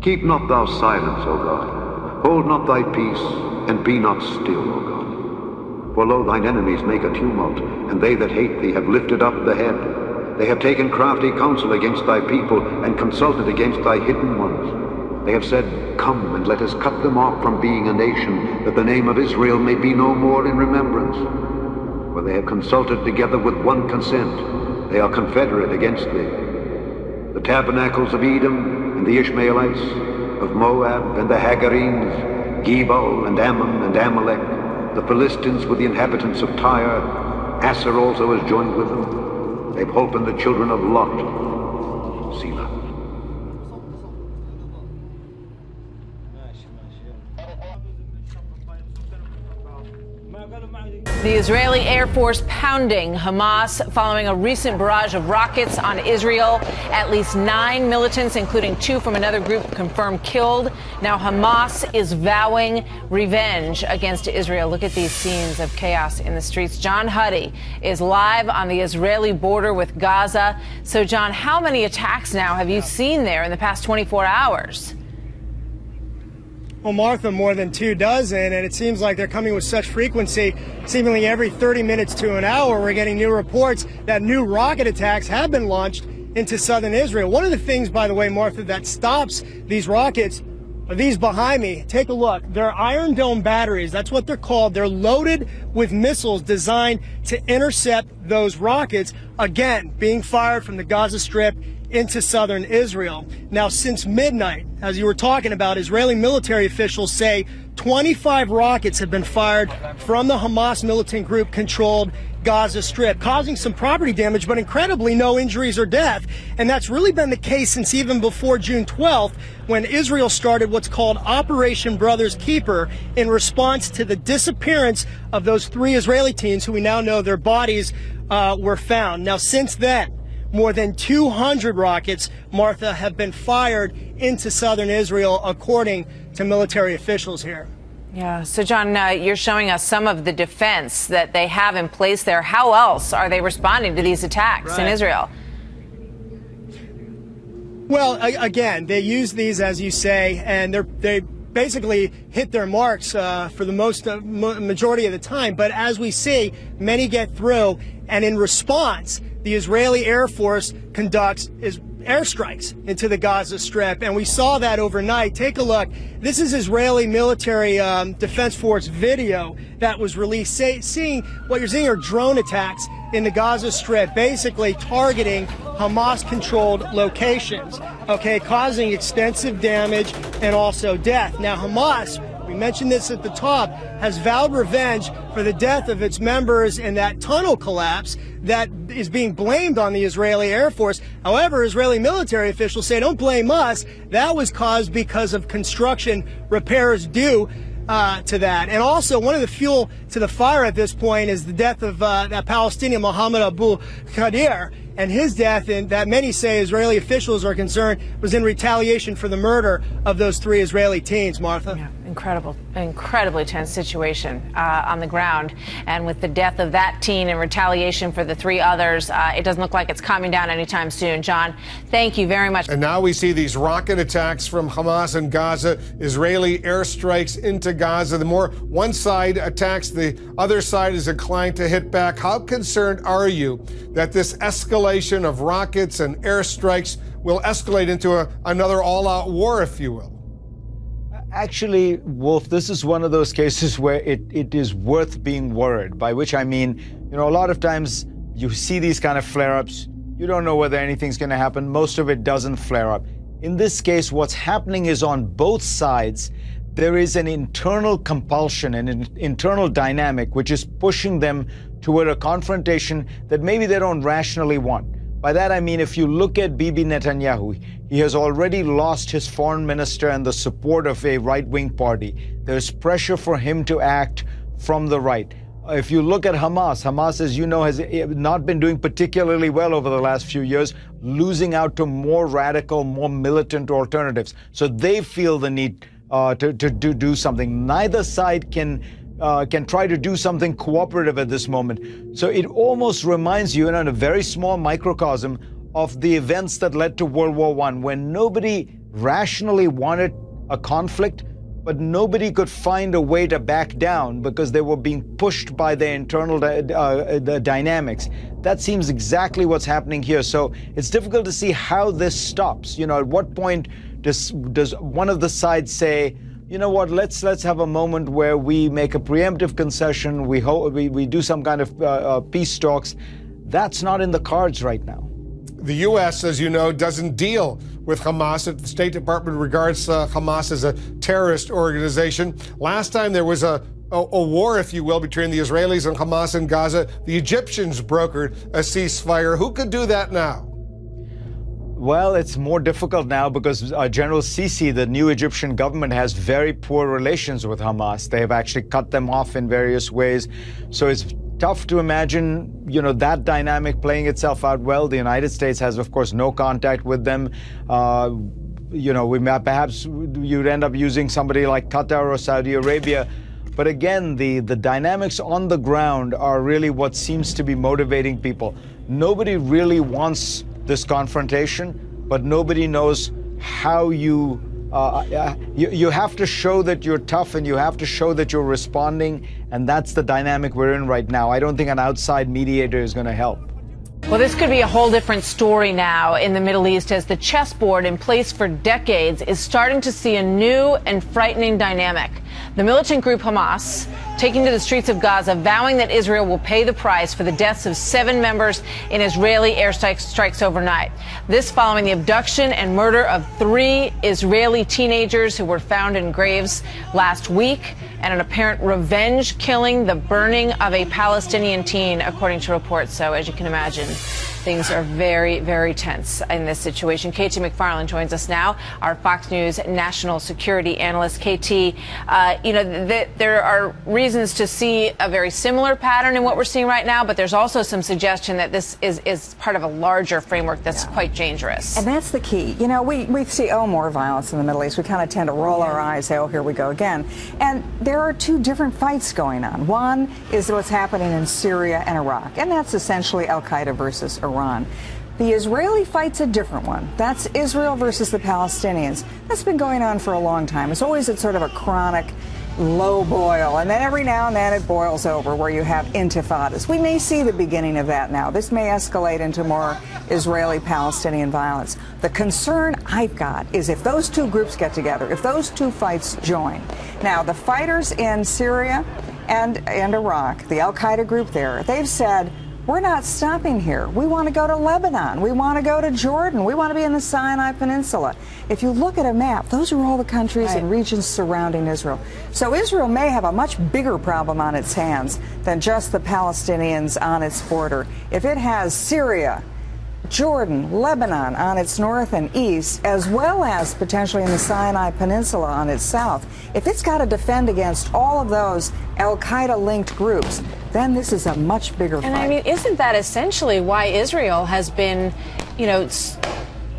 Keep not thou silence, O God. Hold not thy peace, and be not still, O God. For lo, thine enemies make a tumult, and they that hate thee have lifted up the head. They have taken crafty counsel against thy people, and consulted against thy hidden ones. They have said, Come, and let us cut them off from being a nation, that the name of Israel may be no more in remembrance. For they have consulted together with one consent. They are confederate against thee. The tabernacles of Edom, and the Ishmaelites, of Moab, and the Hagarenes, Gebal, and Ammon, and Amalek, the Philistines with the inhabitants of Tyre, Asser also has joined with them. They've holpen the children of Lot. Selah. The Israeli Air Force pounding Hamas following a recent barrage of rockets on Israel. At least 9 militants, including 2 from another group, confirmed killed. Now Hamas is vowing revenge against Israel. Look at these scenes of chaos in the streets. John Huddy is live on the Israeli border with Gaza. So, John, how many attacks now have you seen there in the past 24 hours? Well, Martha, more than 24, and it seems like they're coming with such frequency. Seemingly every 30 minutes to an hour, we're getting new reports that new rocket attacks have been launched into southern Israel. One of the things, by the way, Martha, that stops these rockets are these behind me. Take a look. They're Iron Dome batteries. That's what they're called. They're loaded with missiles designed to intercept those rockets, again, being fired from the Gaza Strip into southern Israel. Now, since midnight, as you were talking about, Israeli military officials say 25 rockets have been fired from the Hamas militant group controlled Gaza Strip, causing some property damage, but incredibly no injuries or death. And that's really been the case since even before June 12th, when Israel started what's called Operation Brother's Keeper in response to the disappearance of those 3 Israeli teens who we now know their bodies were found. Now, since then, more than 200 rockets, Martha, have been fired into southern Israel, according to military officials here. Yeah. So, John, you're showing us some of the defense that they have in place there. How else are they responding to these attacks in Israel? Well, again, they use these, as you say, and they basically hit their marks for the majority of the time. But as we see, many get through, and in response, the Israeli Air Force conducts airstrikes into the Gaza Strip, and we saw that overnight. Take a look. This is Israeli military defense force video that was released. What you're seeing are drone attacks in the Gaza Strip, basically targeting Hamas-controlled locations, okay, causing extensive damage and also death. Now, Hamas, we mentioned this at the top, has vowed revenge for the death of its members in that tunnel collapse that is being blamed on the Israeli Air Force. However, Israeli military officials say, don't blame us. That was caused because of construction repairs due to that. And also, one of the fuel to the fire at this point is the death of that Palestinian Mohammed Abu Qadir. And his death, and that many say Israeli officials are concerned, was in retaliation for the murder of those 3 Israeli teens, Martha. Yeah, incredibly tense situation on the ground. And with the death of that teen in retaliation for the 3 others, it doesn't look like it's calming down anytime soon. John, thank you very much. And now we see these rocket attacks from Hamas in Gaza, Israeli airstrikes into Gaza. The more one side attacks, the other side is inclined to hit back. How concerned are you that this escalation of rockets and airstrikes will escalate into another all-out war, if you will? Actually, Wolf, this is one of those cases where it is worth being worried, by which I mean, a lot of times you see these kind of flare-ups, you don't know whether anything's going to happen. Most of it doesn't flare up. In this case, what's happening is on both sides, there is an internal compulsion, an internal dynamic, which is pushing them toward a confrontation that maybe they don't rationally want. By that I mean, if you look at Bibi Netanyahu, he has already lost his foreign minister and the support of a right-wing party. There's pressure for him to act from the right. If you look at Hamas, as you know, has not been doing particularly well over the last few years, losing out to more radical, more militant alternatives. So they feel the need to do something. Neither side can try to do something cooperative at this moment. So it almost reminds you, in a very small microcosm, of the events that led to World War I, when nobody rationally wanted a conflict, but nobody could find a way to back down because they were being pushed by their internal the dynamics. That seems exactly what's happening here. So it's difficult to see how this stops. You know, at what point does one of the sides say, you know what, let's have a moment where we make a preemptive concession, we do some kind of peace talks. That's not in the cards right now. The U.S., as you know, doesn't deal with Hamas. The State Department regards Hamas as a terrorist organization. Last time there was a war, if you will, between the Israelis and Hamas in Gaza, the Egyptians brokered a ceasefire. Who could do that now? Well, it's more difficult now because General Sisi, the new Egyptian government, has very poor relations with Hamas. They have actually cut them off in various ways. So it's tough to imagine, you know, that dynamic playing itself out well. The United States has, of course, no contact with them. You know, perhaps you'd end up using somebody like Qatar or Saudi Arabia. But again, the dynamics on the ground are really what seems to be motivating people. Nobody really wants this confrontation, but nobody knows how you have to show that you're tough and you have to show that you're responding, and that's the dynamic we're in right now. I don't think an outside mediator is going to help. Well, this could be a whole different story now in the Middle East as the chessboard in place for decades is starting to see a new and frightening dynamic. The militant group Hamas taking to the streets of Gaza, vowing that Israel will pay the price for the deaths of 7 members in Israeli airstrikes overnight. This following the abduction and murder of 3 Israeli teenagers who were found in graves last week, and an apparent revenge killing, the burning of a Palestinian teen, according to reports. So, as you can imagine, things are very, very tense in this situation. KT McFarland joins us now, our Fox News national security analyst. KT, you know, there are reasons to see a very similar pattern in what we're seeing right now, but there's also some suggestion that this is part of a larger framework that's quite dangerous. And that's the key. You know, we see, more violence in the Middle East. We kind of tend to roll our eyes, say, here we go again. And there are 2 different fights going on. One is what's happening in Syria and Iraq, and that's essentially al-Qaeda versus Iran. The Israeli fight's a different one. That's Israel versus the Palestinians. That's been going on for a long time. It's always at sort of a chronic low boil, and then every now and then it boils over where you have intifadas. We may see the beginning of that now. This may escalate into more Israeli-Palestinian violence. The concern I've got is if those 2 groups get together, if those 2 fights join. Now, the fighters in Syria and Iraq, the al-Qaeda group there, they've said, we're not stopping here. We want to go to Lebanon. We want to go to Jordan. We want to be in the Sinai Peninsula. If you look at a map, those are all the countries and regions surrounding Israel. So Israel may have a much bigger problem on its hands than just the Palestinians on its border. If it has Syria, Jordan, Lebanon on its north and east, as well as potentially in the Sinai Peninsula on its south, if it's got to defend against all of those al-Qaeda-linked groups, then this is a much bigger fight. And I mean, isn't that essentially why Israel has been, you know,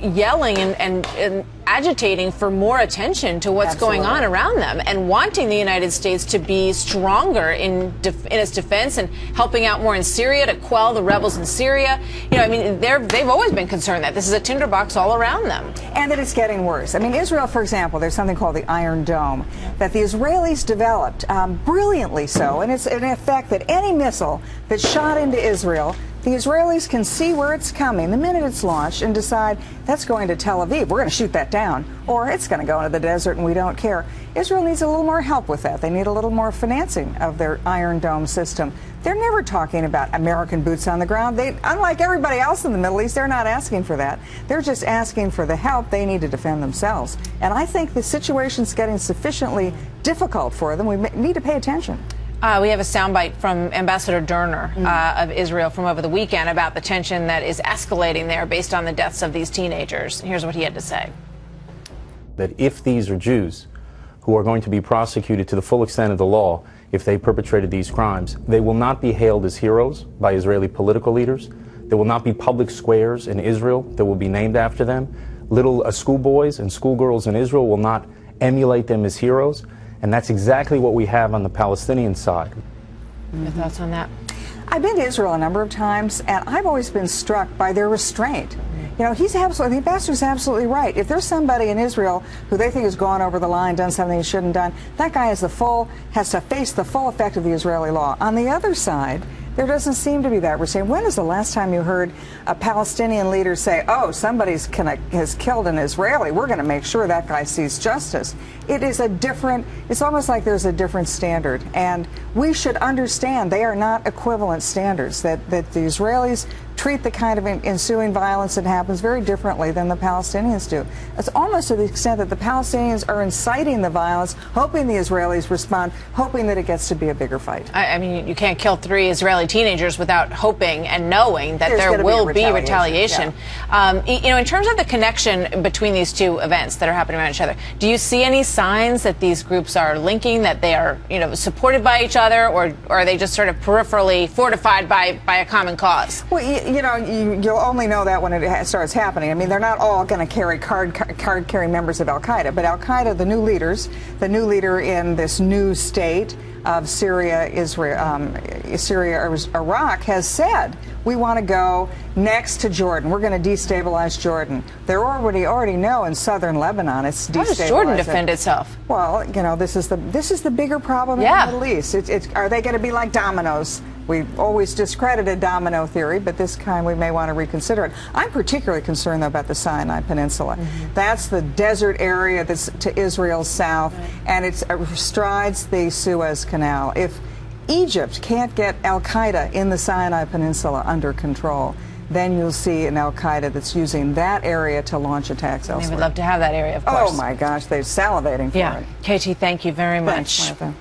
yelling and agitating for more attention to what's going on around them and wanting the United States to be stronger in its defense and helping out more in Syria to quell the rebels in Syria? You know, I mean, they've always been concerned that this is a tinderbox all around them. And that it's getting worse. I mean, Israel, for example, there's something called the Iron Dome that the Israelis developed, brilliantly so, and it's in effect that any missile that's shot into Israel, the Israelis can see where it's coming the minute it's launched and decide that's going to Tel Aviv. We're going to shoot that down. Or it's going to go into the desert and we don't care. Israel needs a little more help with that. They need a little more financing of their Iron Dome system. They're never talking about American boots on the ground. Unlike everybody else in the Middle East, they're not asking for that. They're just asking for the help they need to defend themselves. And I think the situation's getting sufficiently difficult for them. We need to pay attention. We have a soundbite from Ambassador Derner of Israel from over the weekend about the tension that is escalating there based on the deaths of these teenagers. Here's what he had to say. That if these are Jews who are going to be prosecuted to the full extent of the law, if they perpetrated these crimes, they will not be hailed as heroes by Israeli political leaders. There will not be public squares in Israel that will be named after them. Little schoolboys and schoolgirls in Israel will not emulate them as heroes. And that's exactly what we have on the Palestinian side. Your thoughts on that? I've been to Israel a number of times, and I've always been struck by their restraint. You know, the ambassador's absolutely right. If there's somebody in Israel who they think has gone over the line, done something he shouldn't have done, that guy has to face the full effect of the Israeli law. On the other side, there doesn't seem to be that restraint. When is the last time you heard a Palestinian leader say, oh, somebody's has killed an Israeli, we're going to make sure that guy sees justice? It's almost like there's a different standard. And we should understand they are not equivalent standards, that the Israelis treat the kind of ensuing violence that happens very differently than the Palestinians do. It's almost to the extent that the Palestinians are inciting the violence, hoping the Israelis respond, hoping that it gets to be a bigger fight. I mean, you can't kill 3 Israeli teenagers without hoping and knowing that there will be retaliation. Yeah. You know, in terms of the connection between these two events that are happening around each other, do you see any signs that these groups are linking, that they are, you know, supported by each other, or are they just sort of peripherally fortified by a common cause? Well, you know, you'll only know that when it starts happening. I mean, they're not all going to carry card-carrying members of Al-Qaeda, but Al-Qaeda, the new leader in this new state of Syria, Iraq, has said, we want to go next to Jordan. We're going to destabilize Jordan. They're already know in southern Lebanon it's destabilized. How does Jordan defend itself? Well, you know, this is the bigger problem in the Middle East. Are they going to be like dominoes? We've always discredited domino theory, but this time we may want to reconsider it. I'm particularly concerned, though, about the Sinai Peninsula. That's the desert area that's to Israel's south, and it strides the Suez Canal. If Egypt can't get Al-Qaeda in the Sinai Peninsula under control, then you'll see an Al-Qaeda that's using that area to launch attacks elsewhere. They would love to have that area, of course. Oh, my gosh, they're salivating for it. Katie, thank you very much. Thanks, Martha.